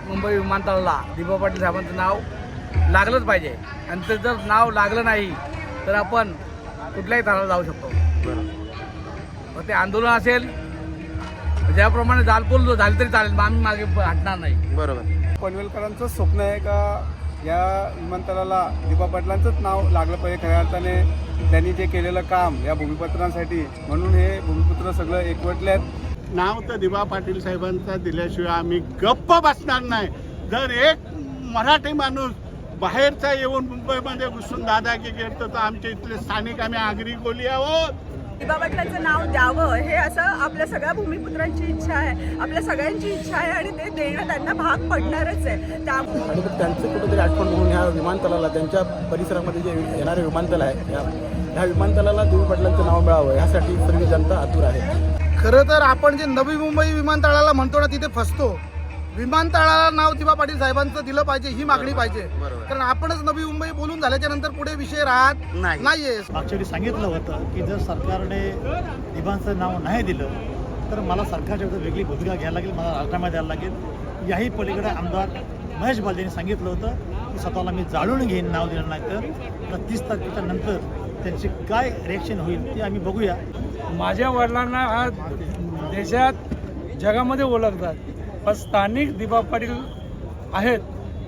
मुंबई विमानतळाला दिबा पाटील साहेबांचं नाव लागलंच पाहिजे. आणि ते जर नाव लागलं नाही तर आपण कुठल्याही थराला जाऊ शकतो. मग ते आंदोलन असेल, ज्याप्रमाणे जालपूल झाली तरी चालेल, मग आम्ही मागे हटणार नाही. बरोबर. पनवेलकरांचं स्वप्न आहे का या विमानतळाला दिबा पाटलांचंच नाव लागलं पाहिजे खऱ्या अर्थाने त्यांनी जे केलेलं काम या भूमिपत्रांसाठी, म्हणून हे भूमिपुत्र सगळं एकवटल्यात. नाव तर दिबा पाटील साहेबांचा दिल्याशिवाय आम्ही गप्प बसणार नाही. जर एक मराठी माणूस बाहेरचा येऊन मुंबईमध्ये घुसून दादागिरी करतो तर आमच्या इथले स्थानिक आम्ही आगरी कोली आहोत. दिबा पाटलांचं नाव द्यावं हे असं आपल्या सगळ्या भूमिपुत्रांची इच्छा आहे, आपल्या सगळ्यांची इच्छा आहे आणि ते देणं त्यांना भाग पडणारच आहे. त्यामुळे आणि त्यांचं कुठेतरी आठवण म्हणून ह्या विमानतळाला, त्यांच्या परिसरामध्ये जे येणारे विमानतळ आहे ह्या विमानतळाला दिबा पाटलांचं नाव मिळावं यासाठी सर्व जनता आतुर आहे. खरं तर आपण जे नवी मुंबई विमानतळाला म्हणतो ना तिथे फसतो. विमानतळाला नाव दिबा पाटील साहेबांचं दिलं पाहिजे ही मागणी पाहिजे. कारण आपणच नवी मुंबई बोलून झाल्याच्या नंतर पुढे विषय राहत नाहीये. ॲक्च्युली सांगितलं होतं की जर सरकारने दिबांचं नाव नाही दिलं तर मला सरकारच्या विरुद्ध वेगळी भूमिका घ्यायला लागेल, मला राजीनामा द्यायला लागेल. याही पलीकडे आमदार महेश बालदेंनी सांगितलं होतं की स्वतःला मी जाळून घेईन नाव दिलं नाही तर 30 तारखेच्या नंतर त्यांची काय रिॲक्शन होईल ते आम्ही बघूया. माझ्या वडिलांना हा देशात जगामध्ये ओळखतात, पण स्थानिक दिबा पाटील आहेत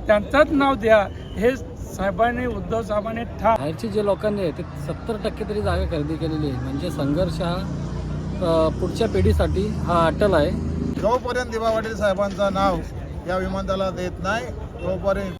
त्यांचंच नाव द्या हे साहेबांनी, उद्धव साहेबांनी बाहेरचे जे लोकांनी आहे ते 70% तरी जागा खरेदी केलेली आहे. म्हणजे संघर्ष हा पुढच्या पिढीसाठी हा अटल आहे. जोपर्यंत दिबा पाटील साहेबांचं नाव या विमानतळाला देत नाही तोपर्यंत